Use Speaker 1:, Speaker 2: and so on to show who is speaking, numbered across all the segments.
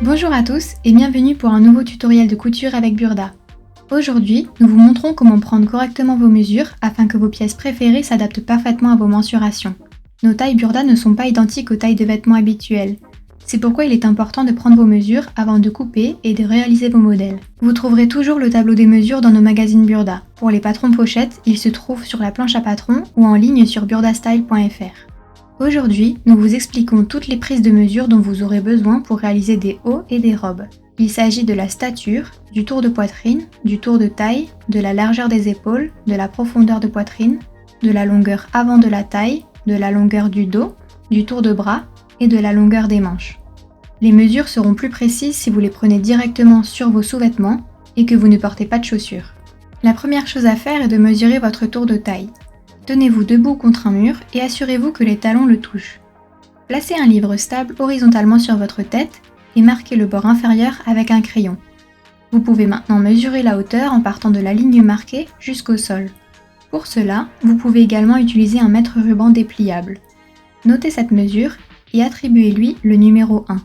Speaker 1: Bonjour à tous et bienvenue pour un nouveau tutoriel de couture avec Burda. Aujourd'hui, nous vous montrons comment prendre correctement vos mesures afin que vos pièces préférées s'adaptent parfaitement à vos mensurations. Nos tailles Burda ne sont pas identiques aux tailles de vêtements habituelles. C'est pourquoi il est important de prendre vos mesures avant de couper et de réaliser vos modèles. Vous trouverez toujours le tableau des mesures dans nos magazines Burda. Pour les patrons pochettes, il se trouve sur la planche à patrons ou en ligne sur burdastyle.fr. Aujourd'hui, nous vous expliquons toutes les prises de mesure dont vous aurez besoin pour réaliser des hauts et des robes. Il s'agit de la stature, du tour de poitrine, du tour de taille, de la largeur des épaules, de la profondeur de poitrine, de la longueur avant de la taille, de la longueur du dos, du tour de bras et de la longueur des manches. Les mesures seront plus précises si vous les prenez directement sur vos sous-vêtements et que vous ne portez pas de chaussures. La première chose à faire est de mesurer votre tour de taille. Tenez-vous debout contre un mur et assurez-vous que les talons le touchent. Placez un livre stable horizontalement sur votre tête et marquez le bord inférieur avec un crayon. Vous pouvez maintenant mesurer la hauteur en partant de la ligne marquée jusqu'au sol. Pour cela, vous pouvez également utiliser un mètre-ruban dépliable. Notez cette mesure et attribuez-lui le numéro 1.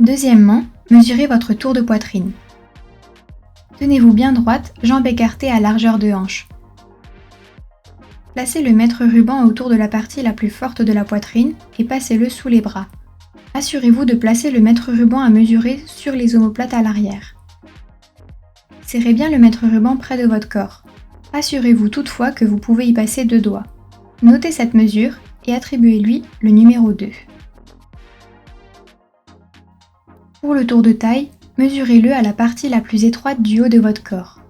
Speaker 1: Deuxièmement, mesurez votre tour de poitrine. Tenez-vous bien droite, jambes écartées à largeur de hanche. Placez le mètre-ruban autour de la partie la plus forte de la poitrine et passez-le sous les bras. Assurez-vous de placer le mètre-ruban à mesurer sur les omoplates à l'arrière. Serrez bien le mètre-ruban près de votre corps. Assurez-vous toutefois que vous pouvez y passer 2 doigts. Notez cette mesure et attribuez-lui le numéro 2. Pour le tour de taille, mesurez-le à la partie la plus étroite du haut de votre corps.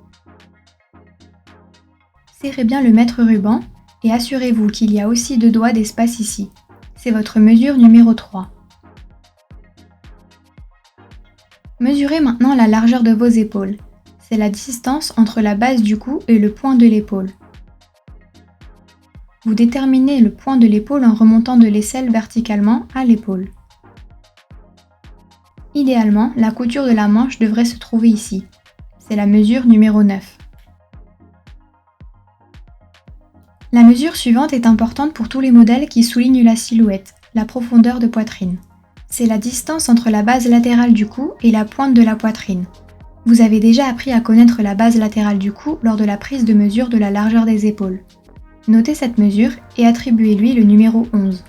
Speaker 1: Serrez bien le mètre-ruban et assurez-vous qu'il y a aussi 2 doigts d'espace ici. C'est votre mesure numéro 3. Mesurez maintenant la largeur de vos épaules. C'est la distance entre la base du cou et le point de l'épaule. Vous déterminez le point de l'épaule en remontant de l'aisselle verticalement à l'épaule. Idéalement, la couture de la manche devrait se trouver ici. C'est la mesure numéro 9. La mesure suivante est importante pour tous les modèles qui soulignent la silhouette, la profondeur de poitrine. C'est la distance entre la base latérale du cou et la pointe de la poitrine. Vous avez déjà appris à connaître la base latérale du cou lors de la prise de mesure de la largeur des épaules. Notez cette mesure et attribuez-lui le numéro 11.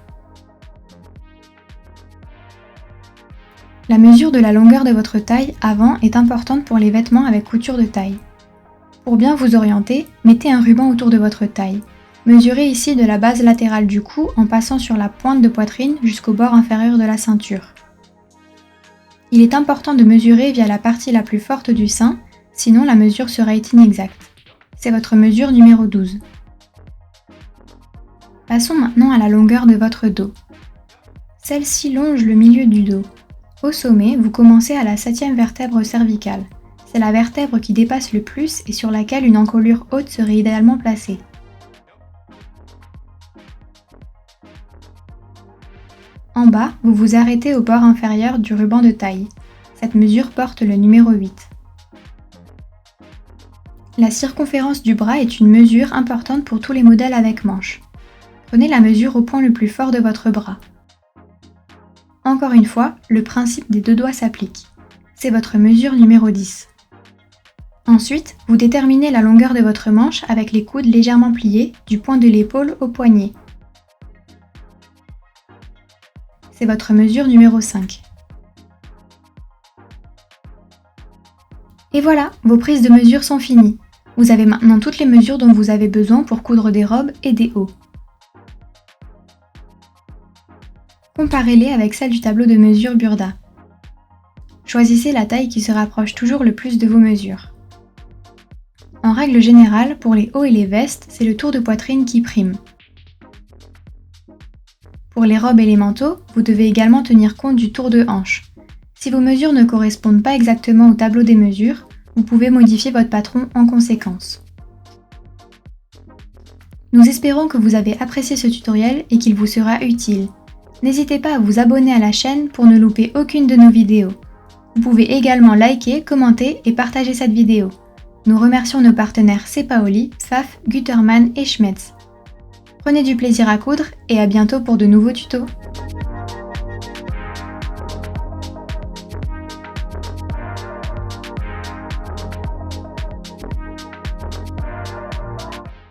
Speaker 1: La mesure de la longueur de votre taille avant est importante pour les vêtements avec couture de taille. Pour bien vous orienter, mettez un ruban autour de votre taille. Mesurez ici de la base latérale du cou en passant sur la pointe de poitrine jusqu'au bord inférieur de la ceinture. Il est important de mesurer via la partie la plus forte du sein, sinon la mesure sera inexacte. C'est votre mesure numéro 12. Passons maintenant à la longueur de votre dos. Celle-ci longe le milieu du dos. Au sommet, vous commencez à la 7e vertèbre cervicale. C'est la vertèbre qui dépasse le plus et sur laquelle une encolure haute serait idéalement placée. En bas, vous vous arrêtez au bord inférieur du ruban de taille. Cette mesure porte le numéro 8. La circonférence du bras est une mesure importante pour tous les modèles avec manches. Prenez la mesure au point le plus fort de votre bras. Encore une fois, le principe des 2 doigts s'applique. C'est votre mesure numéro 10. Ensuite, vous déterminez la longueur de votre manche avec les coudes légèrement pliés du point de l'épaule au poignet. C'est votre mesure numéro 5. Et voilà, vos prises de mesure sont finies. Vous avez maintenant toutes les mesures dont vous avez besoin pour coudre des robes et des hauts. Comparez-les avec celle du tableau de mesure Burda. Choisissez la taille qui se rapproche toujours le plus de vos mesures. En règle générale, pour les hauts et les vestes, c'est le tour de poitrine qui prime. Pour les robes et les manteaux, vous devez également tenir compte du tour de hanche. Si vos mesures ne correspondent pas exactement au tableau des mesures, vous pouvez modifier votre patron en conséquence. Nous espérons que vous avez apprécié ce tutoriel et qu'il vous sera utile. N'hésitez pas à vous abonner à la chaîne pour ne louper aucune de nos vidéos. Vous pouvez également liker, commenter et partager cette vidéo. Nous remercions nos partenaires Cepaoli, Pfaff, Gütermann et Schmetz. Prenez du plaisir à coudre et à bientôt pour de nouveaux tutos.